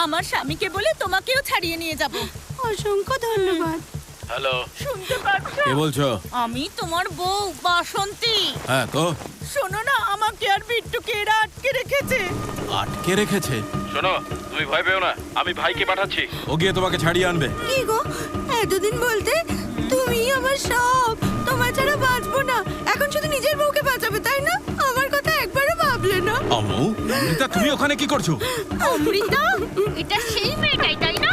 আমার স্বামীকে বলে তোমাকেও ছাড়িয়ে নিয়ে যাব। অসংখ্য ধন্যবাদ। হ্যালো, শুনতে পাচ্ছ? কে বলছো? আমি তোমার বউ বাসন্তী। হ্যাঁ তো শোনো না, আমাকে আর বিট্টুকে এরা আটকে রেখেছে। আটকে রেখেছে? শোনো, তুমি ভয় পেও না, আমি ভাইকে পাঠাচ্ছি। ও গিয়ে তোমাকে ছাড়িয়ে আনবে। কি গো, এতদিন বলতে তুমি আমার সব, তোমার ছাড়া বাঁচবো না। এখন শুধু নিজের বউকে বাঁচাবে, তাই না? আমার কথা একবারও ভাবলে না। আমু, অমৃতা তুমি ওখানে কি করছো? অমৃতা, এটা সেই মেয়েটাই, তাই না?